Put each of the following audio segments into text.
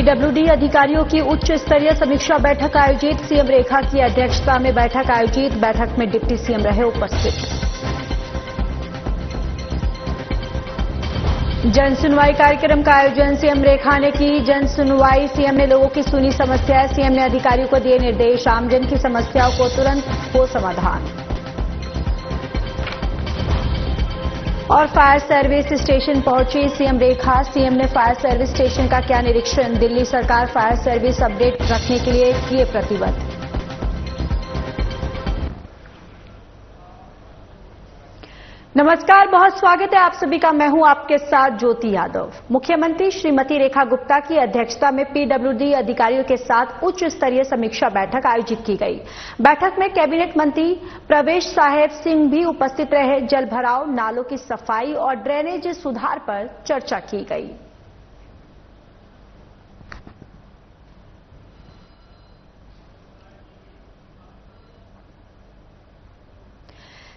PWD अधिकारियों की उच्च स्तरीय समीक्षा बैठक आयोजित, सीएम रेखा की अध्यक्षता में बैठक आयोजित। बैठक में डिप्टी सीएम रहे उपस्थित। जन सुनवाई कार्यक्रम का आयोजन, सीएम रेखा ने की जन सुनवाई। सीएम ने लोगों की सुनी समस्याएं, सीएम ने अधिकारियों को दिए निर्देश, आमजन की समस्याओं को तुरंत हो समाधान। और फायर सर्विस स्टेशन पहुंची सीएम रेखा, सीएम ने फायर सर्विस स्टेशन का किया निरीक्षण। दिल्ली सरकार फायर सर्विस अपडेट रखने के लिए किए प्रतिबद्ध। नमस्कार, बहुत स्वागत है आप सभी का। मैं हूं आपके साथ ज्योति यादव। मुख्यमंत्री श्रीमती रेखा गुप्ता की अध्यक्षता में पीडब्ल्यूडी अधिकारियों के साथ उच्च स्तरीय समीक्षा बैठक आयोजित की गई। बैठक में कैबिनेट मंत्री प्रवेश साहेब सिंह भी उपस्थित रहे। जल भराव, नालों की सफाई और ड्रेनेज सुधार पर चर्चा की गई।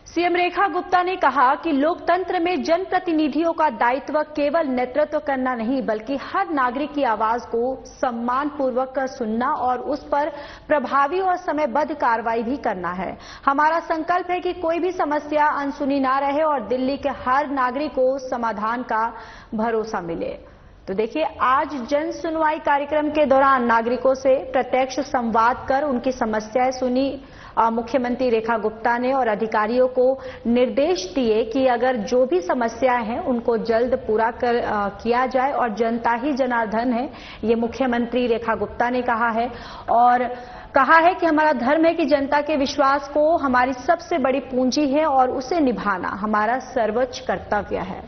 सीएम रेखा गुप्ता ने कहा कि लोकतंत्र में जनप्रतिनिधियों का दायित्व केवल नेतृत्व करना नहीं, बल्कि हर नागरिक की आवाज को सम्मानपूर्वक सुनना और उस पर प्रभावी और समयबद्ध कार्रवाई भी करना है। हमारा संकल्प है कि कोई भी समस्या अनसुनी ना रहे और दिल्ली के हर नागरिक को समाधान का भरोसा मिले। तो देखिए, आज जन सुनवाई कार्यक्रम के दौरान नागरिकों से प्रत्यक्ष संवाद कर उनकी समस्याएं सुनी मुख्यमंत्री रेखा गुप्ता ने और अधिकारियों को निर्देश दिए कि अगर जो भी समस्याएं हैं उनको जल्द पूरा किया जाए और जनता ही जनार्दन है, ये मुख्यमंत्री रेखा गुप्ता ने कहा है। और कहा है कि हमारा धर्म है कि जनता के विश्वास को हमारी सबसे बड़ी पूंजी है और उसे निभाना हमारा सर्वोच्च कर्तव्य है।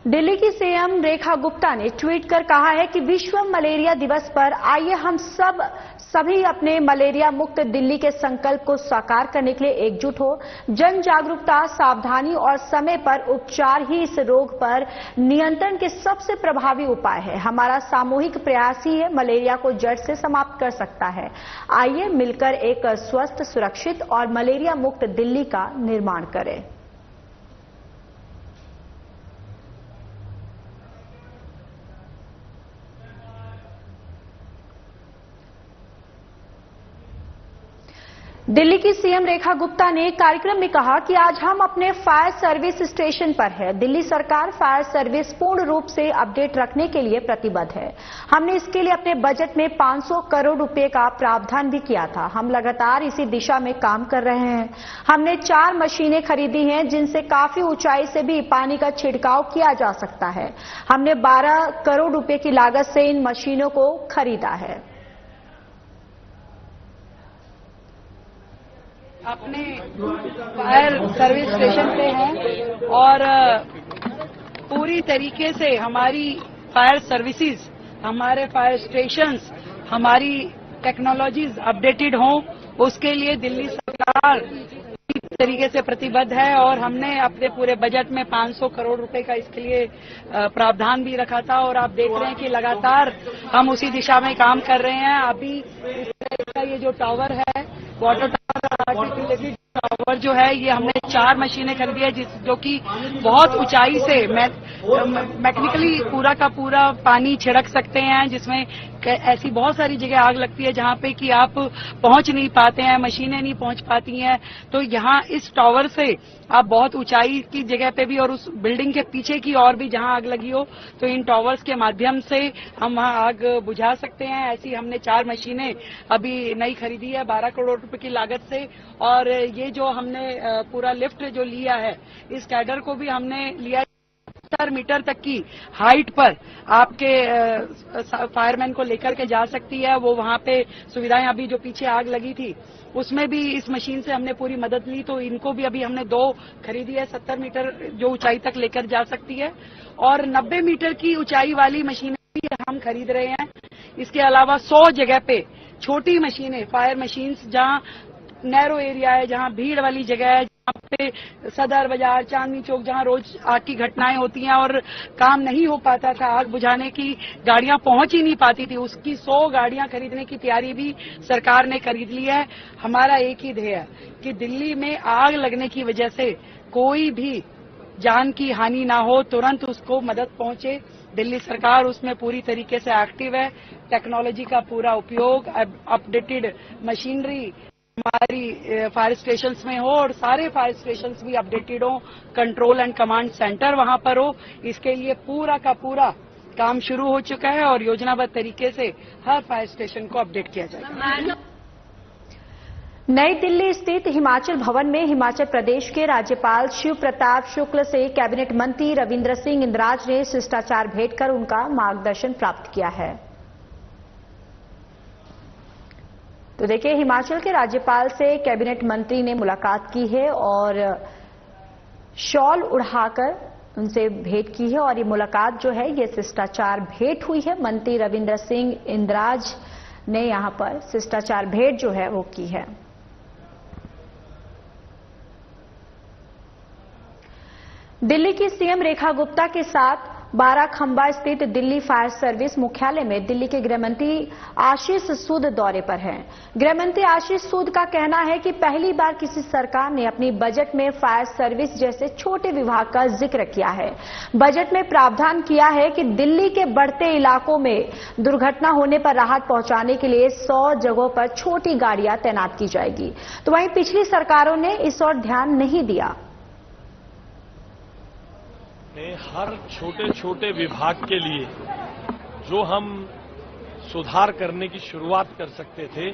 दिल्ली की सीएम रेखा गुप्ता ने ट्वीट कर कहा है कि विश्व मलेरिया दिवस पर आइए हम सभी अपने मलेरिया मुक्त दिल्ली के संकल्प को साकार करने के लिए एकजुट हो। जन जागरूकता, सावधानी और समय पर उपचार ही इस रोग पर नियंत्रण के सबसे प्रभावी उपाय है। हमारा सामूहिक प्रयास ही है मलेरिया को जड़ से समाप्त कर सकता है। आइए मिलकर एक स्वस्थ, सुरक्षित और मलेरिया मुक्त दिल्ली का निर्माण करें। दिल्ली की सीएम रेखा गुप्ता ने कार्यक्रम में कहा कि आज हम अपने फायर सर्विस स्टेशन पर हैं। दिल्ली सरकार फायर सर्विस पूर्ण रूप से अपडेट रखने के लिए प्रतिबद्ध है। हमने इसके लिए अपने बजट में 500 करोड़ रुपए का प्रावधान भी किया था। हम लगातार इसी दिशा में काम कर रहे हैं। हमने 4 मशीनें खरीदी हैं जिनसे काफी ऊंचाई से भी पानी का छिड़काव किया जा सकता है। हमने 12 करोड़ रुपए की लागत से इन मशीनों को खरीदा है। अपने फायर सर्विस स्टेशन पे हैं और पूरी तरीके से हमारी फायर सर्विसेज, हमारे फायर स्टेशंस, हमारी टेक्नोलॉजीज अपडेटेड हों, उसके लिए दिल्ली सरकार पूरी तरीके से प्रतिबद्ध है। और हमने अपने पूरे बजट में 500 करोड़ रुपए का इसके लिए प्रावधान भी रखा था और आप देख रहे हैं कि लगातार हम उसी दिशा में काम कर रहे हैं। अभी इस तरह का ये जो टावर है, वाटर आर्टिकुलेटेड टावर जो है, ये हमने 4 मशीनें खरीदी है जो कि बहुत ऊंचाई से मैकेनिकली पूरा का पूरा पानी छिड़क सकते हैं, जिसमें ऐसी बहुत सारी जगह आग लगती है जहां पे कि आप पहुंच नहीं पाते हैं, मशीनें नहीं पहुंच पाती हैं। तो यहां इस टावर से आप बहुत ऊंचाई की जगह पे भी और उस बिल्डिंग के पीछे की और भी जहां आग लगी हो तो इन टावर्स के माध्यम से हम वहां आग बुझा सकते हैं। ऐसी हमने 4 मशीनें अभी नई खरीदी है 12 करोड़ रुपए की लागत से। और ये जो हमने पूरा लिफ्ट जो लिया है, इस कैडर को भी हमने लिया 70 मीटर तक की हाइट पर आपके फायरमैन को लेकर के जा सकती है। वो वहां पे सुविधाएं, अभी जो पीछे आग लगी थी उसमें भी इस मशीन से हमने पूरी मदद ली, तो इनको भी अभी हमने 2 खरीदी है, 70 मीटर जो ऊंचाई तक लेकर जा सकती है। और 90 मीटर की ऊंचाई वाली मशीनें भी हम खरीद रहे हैं। इसके अलावा 100 जगह पे छोटी मशीनें, फायर मशीन्स, जहां नैरो एरिया है, जहां भीड़ वाली जगह है, जहां पे सदर बाजार, चांदनी चौक, जहां रोज आग की घटनाएं होती हैं और काम नहीं हो पाता था, आग बुझाने की गाड़ियां पहुंच ही नहीं पाती थी, उसकी 100 गाड़ियां खरीदने की तैयारी भी सरकार ने खरीद ली है। हमारा एक ही ध्येय है कि दिल्ली में आग लगने की वजह से कोई भी जान की हानि ना हो, तुरंत उसको मदद पहुंचे। दिल्ली सरकार उसमें पूरी तरीके से एक्टिव है। टेक्नोलॉजी का पूरा उपयोग, अपडेटेड मशीनरी हमारी फायर स्टेशंस में हो और सारे फायर स्टेशंस भी अपडेटेड हो, कंट्रोल एंड कमांड सेंटर वहां पर हो। इसके लिए पूरा का पूरा काम शुरू हो चुका है और योजनाबद्ध तरीके से हर फायर स्टेशन को अपडेट किया जाएगा। नई दिल्ली स्थित हिमाचल भवन में हिमाचल प्रदेश के राज्यपाल शिव प्रताप शुक्ल से कैबिनेट मंत्री रविंद्र सिंह इंद्राज ने शिष्टाचार भेंट कर उनका मार्गदर्शन प्राप्त किया है। तो देखिए, हिमाचल के राज्यपाल से कैबिनेट मंत्री ने मुलाकात की है और शॉल उड़ाकर उनसे भेंट की है और ये मुलाकात जो है ये शिष्टाचार भेंट हुई है। मंत्री रविंद्र सिंह इंद्राज ने यहां पर शिष्टाचार भेंट जो है वो की है। दिल्ली की सीएम रेखा गुप्ता के साथ बाराखंबा स्थित दिल्ली फायर सर्विस मुख्यालय में दिल्ली के गृहमंत्री आशीष सूद दौरे पर हैं। गृहमंत्री आशीष सूद का कहना है कि पहली बार किसी सरकार ने अपनी बजट में फायर सर्विस जैसे छोटे विभाग का जिक्र किया है। बजट में प्रावधान किया है कि दिल्ली के बढ़ते इलाकों में दुर्घटना होने पर राहत पहुंचाने के लिए 100 जगहों पर छोटी गाड़ियां तैनात की जाएगी। तो वहीं पिछली सरकारों ने इस ओर ध्यान नहीं दिया। हर छोटे छोटे विभाग के लिए जो हम सुधार करने की शुरुआत कर सकते थे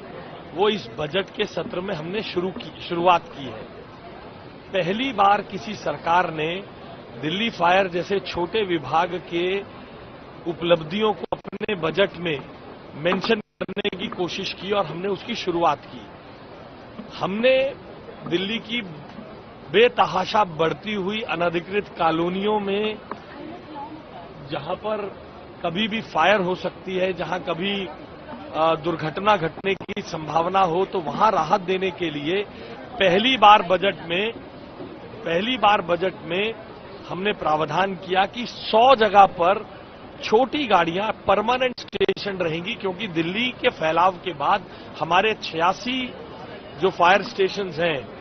वो इस बजट के सत्र में हमने शुरुआत की है। पहली बार किसी सरकार ने दिल्ली फायर जैसे छोटे विभाग के उपलब्धियों को अपने बजट में मेंशन करने की कोशिश की और हमने उसकी शुरुआत की। हमने दिल्ली की बेतहाशा बढ़ती हुई अनधिकृत कॉलोनियों में, जहां पर कभी भी फायर हो सकती है, जहां कभी दुर्घटना घटने की संभावना हो, तो वहां राहत देने के लिए पहली बार बजट में हमने प्रावधान किया कि 100 जगह पर छोटी गाड़ियां परमानेंट स्टेशन रहेंगी, क्योंकि दिल्ली के फैलाव के बाद हमारे 86 जो फायर स्टेशंस हैं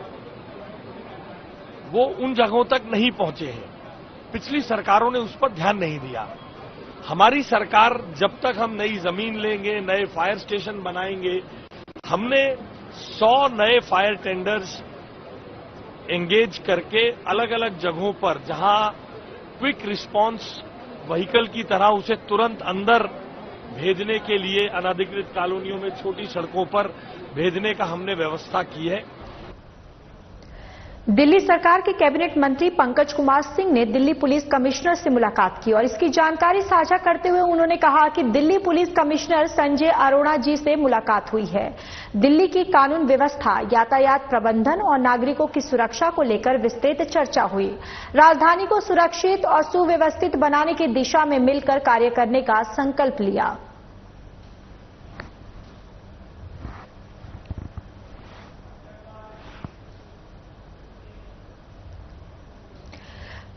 वो उन जगहों तक नहीं पहुंचे हैं। पिछली सरकारों ने उस पर ध्यान नहीं दिया। हमारी सरकार, जब तक हम नई जमीन लेंगे, नए फायर स्टेशन बनाएंगे, हमने 100 नए फायर टेंडर्स एंगेज करके अलग अलग जगहों पर, जहां क्विक रिस्पांस व्हीकल की तरह उसे तुरंत अंदर भेजने के लिए अनधिकृत कॉलोनियों में छोटी सड़कों पर भेजने का हमने व्यवस्था की है। दिल्ली सरकार के कैबिनेट मंत्री पंकज कुमार सिंह ने दिल्ली पुलिस कमिश्नर से मुलाकात की और इसकी जानकारी साझा करते हुए उन्होंने कहा कि दिल्ली पुलिस कमिश्नर संजय अरोड़ा जी से मुलाकात हुई है। दिल्ली की कानून व्यवस्था, यातायात प्रबंधन और नागरिकों की सुरक्षा को लेकर विस्तृत चर्चा हुई। राजधानी को सुरक्षित और सुव्यवस्थित बनाने की दिशा में मिलकर कार्य करने का संकल्प लिया।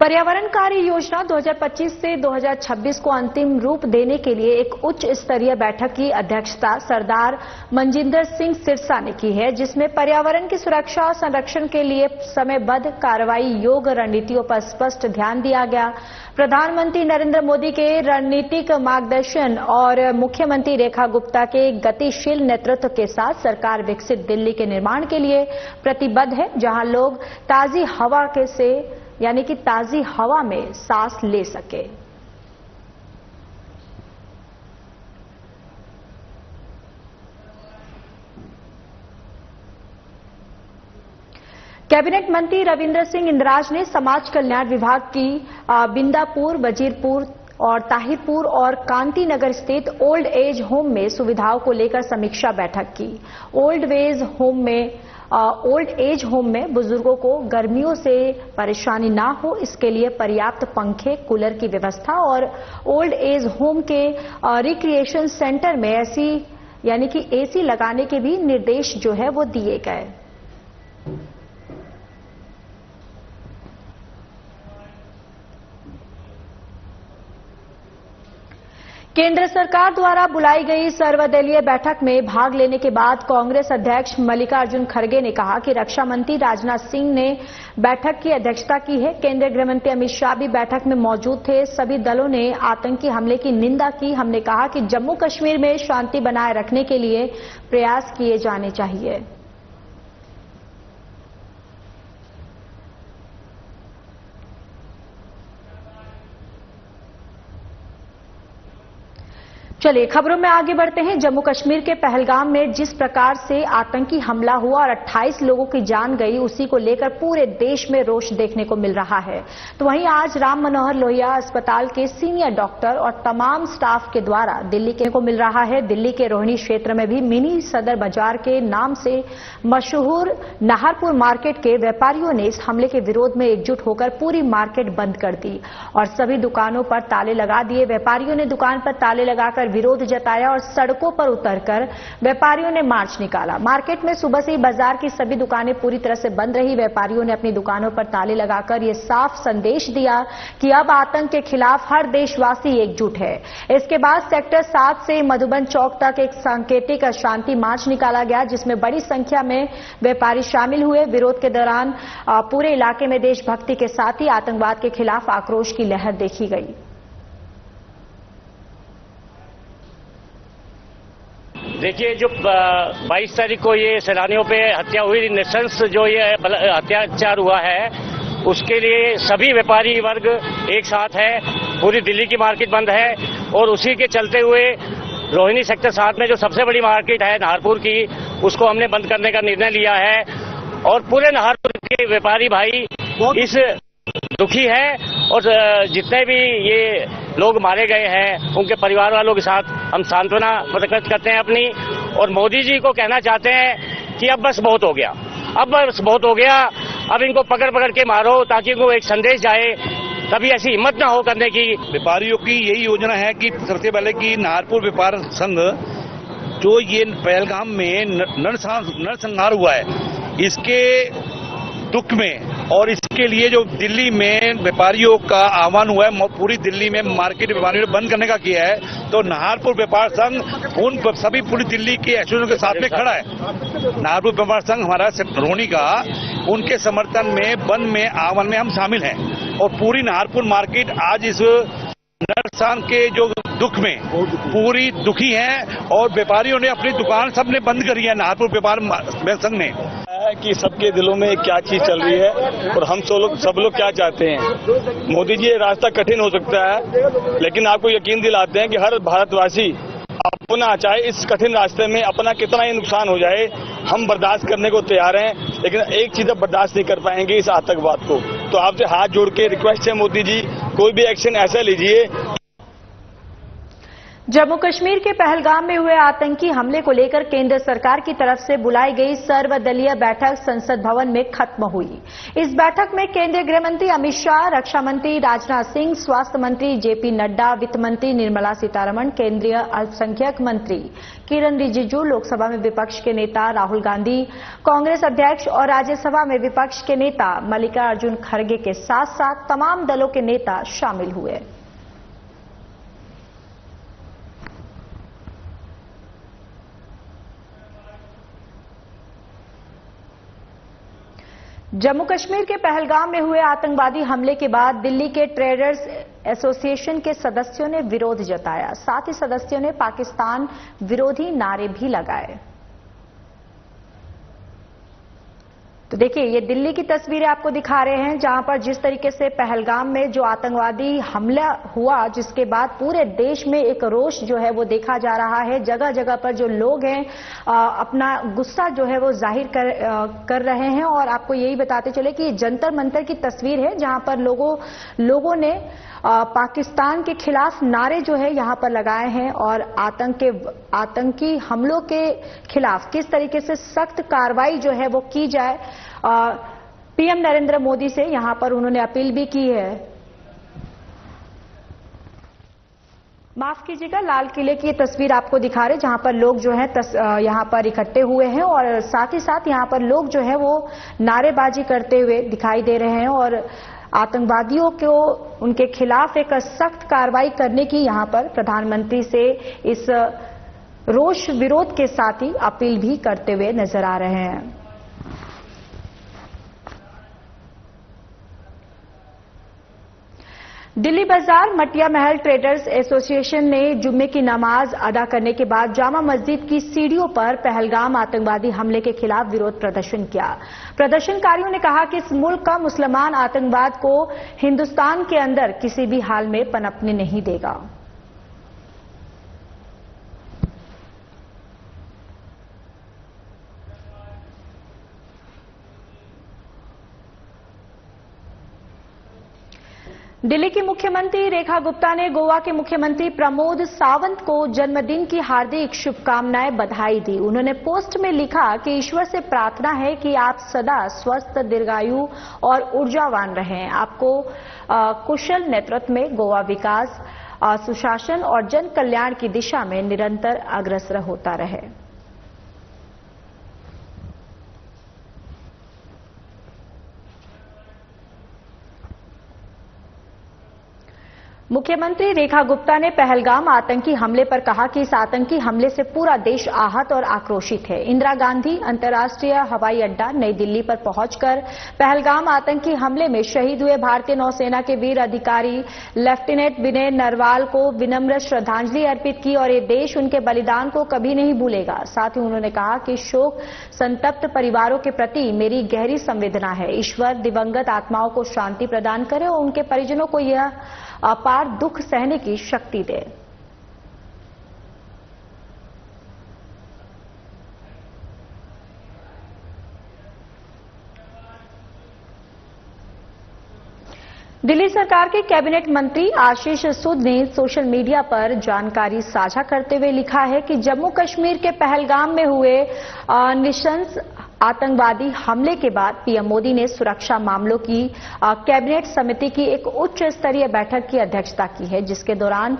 पर्यावरण कार्य योजना 2025 से 2026 को अंतिम रूप देने के लिए एक उच्च स्तरीय बैठक की अध्यक्षता सरदार मनजिंदर सिंह सिरसा ने की है, जिसमें पर्यावरण की सुरक्षा और संरक्षण के लिए समयबद्ध कार्रवाई योग्य रणनीतियों पर स्पष्ट ध्यान दिया गया। प्रधानमंत्री नरेंद्र मोदी के रणनीतिक मार्गदर्शन और मुख्यमंत्री रेखा गुप्ता के गतिशील नेतृत्व के साथ सरकार विकसित दिल्ली के निर्माण के लिए प्रतिबद्ध है, जहां लोग ताजी हवा यानी कि ताजी हवा में सांस ले सके। कैबिनेट मंत्री रविंद्र सिंह इंद्राज ने समाज कल्याण विभाग की बिंदापुर, वजीरपुर और ताहिरपुर और कांति नगर स्थित ओल्ड एज होम में सुविधाओं को लेकर समीक्षा बैठक की। ओल्ड एज होम में बुजुर्गों को गर्मियों से परेशानी ना हो, इसके लिए पर्याप्त पंखे, कूलर की व्यवस्था और ओल्ड एज होम के रिक्रिएशन सेंटर में यानी कि एसी लगाने के भी निर्देश जो है वो दिए गए। केंद्र सरकार द्वारा बुलाई गई सर्वदलीय बैठक में भाग लेने के बाद कांग्रेस अध्यक्ष मल्लिकार्जुन खड़गे ने कहा कि रक्षा मंत्री राजनाथ सिंह ने बैठक की अध्यक्षता की है। केंद्रीय गृह मंत्री अमित शाह भी बैठक में मौजूद थे। सभी दलों ने आतंकी हमले की निंदा की। हमने कहा कि जम्मू कश्मीर में शांति बनाए रखने के लिए प्रयास किए जाने चाहिए। चलिए खबरों में आगे बढ़ते हैं। जम्मू कश्मीर के पहलगाम में जिस प्रकार से आतंकी हमला हुआ और 28 लोगों की जान गई, उसी को लेकर पूरे देश में रोष देखने को मिल रहा है। तो वहीं आज राम मनोहर लोहिया अस्पताल के सीनियर डॉक्टर और तमाम स्टाफ के द्वारा दिल्ली को मिल रहा है। दिल्ली के रोहिणी क्षेत्र में भी मिनी सदर बाजार के नाम से मशहूर नाहरपुर मार्केट के व्यापारियों ने इस हमले के विरोध में एकजुट होकर पूरी मार्केट बंद कर दी और सभी दुकानों पर ताले लगा दिए। व्यापारियों ने दुकान पर ताले लगाकर विरोध जताया और सड़कों पर उतरकर व्यापारियों ने मार्च निकाला। मार्केट में सुबह से ही बाजार की सभी दुकानें पूरी तरह से बंद रही। व्यापारियों ने अपनी दुकानों पर ताले लगाकर यह साफ संदेश दिया कि अब आतंक के खिलाफ हर देशवासी एकजुट है। इसके बाद सेक्टर 7 से मधुबन चौक तक एक सांकेतिक शांति मार्च निकाला गया, जिसमें बड़ी संख्या में व्यापारी शामिल हुए। विरोध के दौरान पूरे इलाके में देशभक्ति के साथ ही आतंकवाद के खिलाफ आक्रोश की लहर देखी गई। देखिए, जो 22 तारीख को ये सैलानियों पे हत्या हुई, नृशंस जो ये अत्याचार हुआ है, उसके लिए सभी व्यापारी वर्ग एक साथ है। पूरी दिल्ली की मार्केट बंद है और उसी के चलते हुए रोहिणी सेक्टर 7 में जो सबसे बड़ी मार्केट है नाहरपुर की, उसको हमने बंद करने का निर्णय लिया है। और पूरे नाहरपुर के व्यापारी भाई इस दुखी है और जितने भी ये लोग मारे गए हैं उनके परिवार वालों के साथ हम सांत्वना व्यक्त करते हैं अपनी। और मोदी जी को कहना चाहते हैं कि अब बस बहुत हो गया, अब बस बहुत हो गया, अब इनको पकड़ पकड़ के मारो ताकि इनको एक संदेश जाए, कभी ऐसी हिम्मत ना हो करने की। व्यापारियों की यही योजना है कि सबसे पहले कि नाहरपुर व्यापार संघ जो ये पहलगाम में नरसंहार हुआ है, इसके दुख में और इसके लिए जो दिल्ली में व्यापारियों का आह्वान हुआ है, पूरी दिल्ली में मार्केट व्यापारियों ने बंद करने का किया है, तो नाहरपुर व्यापार संघ उन सभी पूरी दिल्ली के एसोसिएशन के साथ में खड़ा है। नाहरपुर व्यापार संघ हमारा रोहिणी का, उनके समर्थन में बंद में आह्वान में हम शामिल हैं। और पूरी नाहरपुर मार्केट आज इस नरसान के जो दुख में पूरी दुखी है और व्यापारियों ने अपनी दुकान सबने बंद करी है। नाहरपुर व्यापार संघ ने कि सबके दिलों में क्या चीज चल रही है और हम सब लोग क्या चाहते हैं। मोदी जी, ये रास्ता कठिन हो सकता है, लेकिन आपको यकीन दिलाते हैं कि हर भारतवासी अपना, चाहे इस कठिन रास्ते में अपना कितना ही नुकसान हो जाए, हम बर्दाश्त करने को तैयार हैं। लेकिन एक चीज अब बर्दाश्त नहीं कर पाएंगे, इस आतंकवाद को। तो आपसे हाथ जोड़ के रिक्वेस्ट है, मोदी जी कोई भी एक्शन ऐसा लीजिए। जम्मू कश्मीर के पहलगाम में हुए आतंकी हमले को लेकर केंद्र सरकार की तरफ से बुलाई गई सर्वदलीय बैठक संसद भवन में खत्म हुई। इस बैठक में केंद्रीय गृह मंत्री अमित शाह, रक्षा मंत्री राजनाथ सिंह, स्वास्थ्य मंत्री जेपी नड्डा, वित्त मंत्री निर्मला सीतारमण, केंद्रीय अल्पसंख्यक मंत्री किरण रिजिजू, लोकसभा में विपक्ष के नेता राहुल गांधी, कांग्रेस अध्यक्ष और राज्यसभा में विपक्ष के नेता मल्लिकार्जुन खड़गे के साथ साथ तमाम दलों के नेता शामिल हुए। जम्मू कश्मीर के पहलगाम में हुए आतंकवादी हमले के बाद दिल्ली के ट्रेडर्स एसोसिएशन के सदस्यों ने विरोध जताया। साथ ही सदस्यों ने पाकिस्तान विरोधी नारे भी लगाए। तो देखिए, ये दिल्ली की तस्वीरें आपको दिखा रहे हैं, जहां पर जिस तरीके से पहलगाम में जो आतंकवादी हमला हुआ, जिसके बाद पूरे देश में एक रोष जो है वो देखा जा रहा है। जगह जगह पर जो लोग हैं अपना गुस्सा जो है वो जाहिर कर रहे हैं। और आपको यही बताते चले कि जंतर मंतर की तस्वीर है, जहां पर लोगों ने पाकिस्तान के खिलाफ नारे जो है यहां पर लगाए हैं और आतंकी हमलों के खिलाफ किस तरीके से सख्त कार्रवाई जो है वो की जाए, पीएम नरेंद्र मोदी से यहां पर उन्होंने अपील भी की है। माफ कीजिएगा, लाल किले की तस्वीर आपको दिखा रहे, जहां पर लोग जो है यहां पर इकट्ठे हुए हैं और साथ ही साथ यहां पर लोग जो है वो नारेबाजी करते हुए दिखाई दे रहे हैं। और आतंकवादियों को उनके खिलाफ एक सख्त कार्रवाई करने की यहां पर प्रधानमंत्री से इस रोष विरोध के साथ ही अपील भी करते हुए नजर आ रहे हैं। दिल्ली बाजार मटिया महल ट्रेडर्स एसोसिएशन ने जुम्मे की नमाज अदा करने के बाद जामा मस्जिद की सीढ़ियों पर पहलगाम आतंकवादी हमले के खिलाफ विरोध प्रदर्शन किया। प्रदर्शनकारियों ने कहा कि इस मुल्क का मुसलमान आतंकवाद को हिंदुस्तान के अंदर किसी भी हाल में पनपने नहीं देगा। दिल्ली की मुख्यमंत्री रेखा गुप्ता ने गोवा के मुख्यमंत्री प्रमोद सावंत को जन्मदिन की हार्दिक शुभकामनाएं बधाई दी। उन्होंने पोस्ट में लिखा कि ईश्वर से प्रार्थना है कि आप सदा स्वस्थ, दीर्घायु और ऊर्जावान रहें। आपको कुशल नेतृत्व में गोवा विकास, सुशासन और जन कल्याण की दिशा में निरंतर अग्रसर होता रहे। मुख्यमंत्री रेखा गुप्ता ने पहलगाम आतंकी हमले पर कहा कि इस आतंकी हमले से पूरा देश आहत और आक्रोशित है। इंदिरा गांधी अंतर्राष्ट्रीय हवाई अड्डा नई दिल्ली पर पहुंचकर पहलगाम आतंकी हमले में शहीद हुए भारतीय नौसेना के वीर अधिकारी लेफ्टिनेंट विनय नरवाल को विनम्र श्रद्धांजलि अर्पित की और ये देश उनके बलिदान को कभी नहीं भूलेगा। साथ ही उन्होंने कहा कि शोक संतप्त परिवारों के प्रति मेरी गहरी संवेदना है। ईश्वर दिवंगत आत्माओं को शांति प्रदान करे और उनके परिजनों को यह अपार दुख सहने की शक्ति दे। दिल्ली सरकार के कैबिनेट मंत्री आशीष सूद ने सोशल मीडिया पर जानकारी साझा करते हुए लिखा है कि जम्मू कश्मीर के पहलगाम में हुए नृशंस आतंकवादी हमले के बाद पीएम मोदी ने सुरक्षा मामलों की कैबिनेट समिति की एक उच्च स्तरीय बैठक की अध्यक्षता की है, जिसके दौरान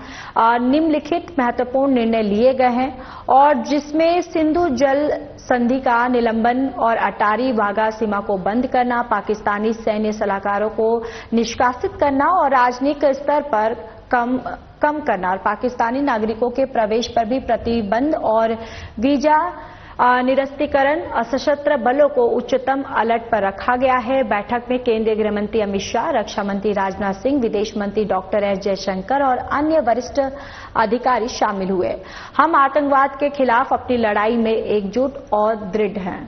निम्नलिखित महत्वपूर्ण निर्णय लिए गए हैं और जिसमें सिंधु जल संधि का निलंबन और अटारी वाघा सीमा को बंद करना, पाकिस्तानी सैन्य सलाहकारों को निष्कासित करना और राजनीतिक स्तर पर कम करना और पाकिस्तानी नागरिकों के प्रवेश पर भी प्रतिबंध और वीजा निरस्तीकरण, सशस्त्र बलों को उच्चतम अलर्ट पर रखा गया है। बैठक में केंद्रीय गृह मंत्री अमित शाह, रक्षा मंत्री राजनाथ सिंह, विदेश मंत्री डॉक्टर एस जयशंकर और अन्य वरिष्ठ अधिकारी शामिल हुए। हम आतंकवाद के खिलाफ अपनी लड़ाई में एकजुट और दृढ़ हैं।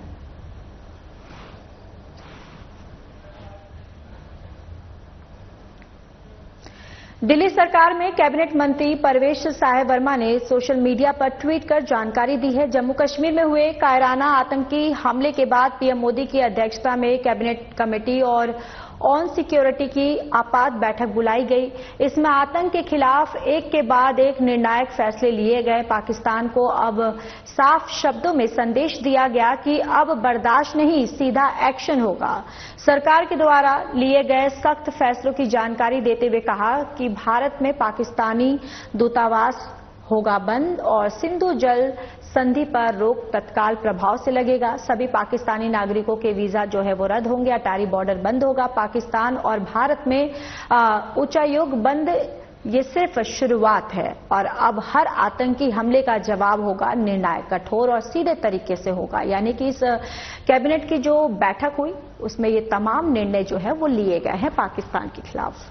दिल्ली सरकार में कैबिनेट मंत्री परवेश साहेब वर्मा ने सोशल मीडिया पर ट्वीट कर जानकारी दी है। जम्मू कश्मीर में हुए कायराना आतंकी हमले के बाद पीएम मोदी की अध्यक्षता में कैबिनेट कमेटी और ऑन सिक्योरिटी की आपात बैठक बुलाई गई। इसमें आतंक के खिलाफ एक के बाद एक निर्णायक फैसले लिए गए। पाकिस्तान को अब साफ शब्दों में संदेश दिया गया कि अब बर्दाश्त नहीं, सीधा एक्शन होगा। सरकार के द्वारा लिए गए सख्त फैसलों की जानकारी देते हुए कहा कि भारत में पाकिस्तानी दूतावास होगा बंद और सिंधु जल संधि पर रोक तत्काल प्रभाव से लगेगा। सभी पाकिस्तानी नागरिकों के वीजा जो है वो रद्द होंगे। अटारी बॉर्डर बंद होगा। पाकिस्तान और भारत में उच्चायोग बंद ये सिर्फ शुरुआत है और अब हर आतंकी हमले का जवाब होगा निर्णायक, कठोर और सीधे तरीके से होगा। यानी कि इस कैबिनेट की जो बैठक हुई उसमें ये तमाम निर्णय जो है वो लिए गए हैं पाकिस्तान के खिलाफ।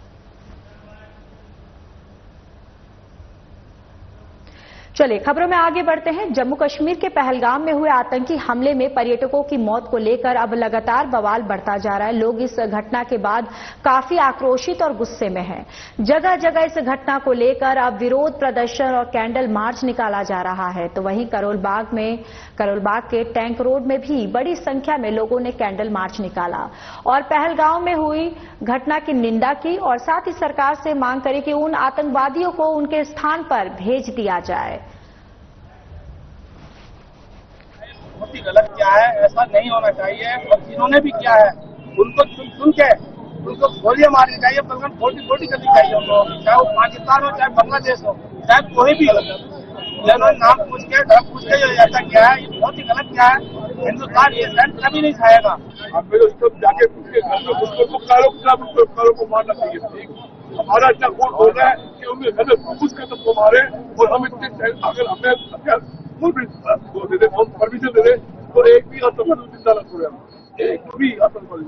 चलिए खबरों में आगे बढ़ते हैं। जम्मू कश्मीर के पहलगाम में हुए आतंकी हमले में पर्यटकों की मौत को लेकर अब लगातार बवाल बढ़ता जा रहा है। लोग इस घटना के बाद काफी आक्रोशित और गुस्से में हैं। जगह जगह इस घटना को लेकर अब विरोध प्रदर्शन और कैंडल मार्च निकाला जा रहा है। तो वहीं करोलबाग के टैंक रोड में भी बड़ी संख्या में लोगों ने कैंडल मार्च निकाला और पहलगाम में हुई घटना की निंदा की और साथ ही सरकार से मांग करी कि उन आतंकवादियों को उनके स्थान पर भेज दिया जाए। बहुत ही गलत किया है, ऐसा नहीं होना चाहिए और जिन्होंने भी किया है उनको सुन के उनको गोलियां मारनी चाहिए, बल्कि फोड़ी करनी चाहिए उनको, चाहे वो पाकिस्तान हो चाहे बांग्लादेश हो चाहे कोई भी हो। जिन्होंने नाम पूछ के जो ऐसा किया है ये बहुत ही गलत किया है। हिंदुस्तान ये लैंड कभी नहीं खाएगा। आप मेरे उसको जाके पूछ के घर में पुष्कर को मारना चाहिए। ठीक, हमारा इतना खून हो रहा है कि उन्हें कुछ कदम को मारे और हम इतने अगर हमें फुल दे दे, परमिशन दे दे तो एक भी आतंकवादी जिंदा न छोड़े, एक भी आतंकवादी।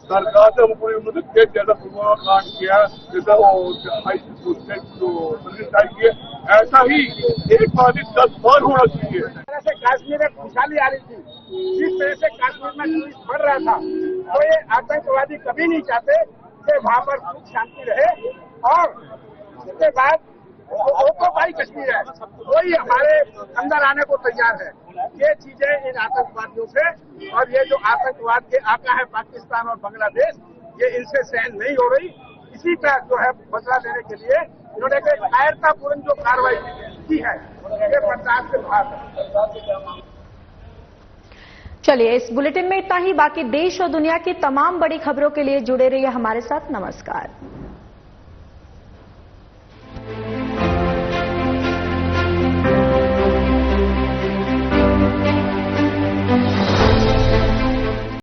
सरकार ने पूरी उन्होंने देश ज्यादा कांड किया, जैसा वो चाहिए, ऐसा ही एक बार 10 बार होना चाहिए। से कश्मीर में खुशहाली आ रही थी, जिस तरह से कश्मीर में टूरिस्ट बढ़ रहा था, तो ये आतंकवादी कभी नहीं चाहते कि वहाँ पर सुख शांति रहे। और उसके बाद वो तो भाई कश्मीर है, वही हमारे अंदर आने को तैयार है। ये चीजें इन आतंकवादियों से, और ये जो आतंकवाद के आका है पाकिस्तान और बांग्लादेश, ये इनसे सहन नहीं हो रही। इसी का जो है बदला देने के लिए इन्होंने कायरतापूर्ण जो कार्रवाई की है, ये बर्दाश्त से बाहर है। चलिए, इस बुलेटिन में इतना ही। बाकी देश और दुनिया की तमाम बड़ी खबरों के लिए जुड़े रहिए हमारे साथ। नमस्कार।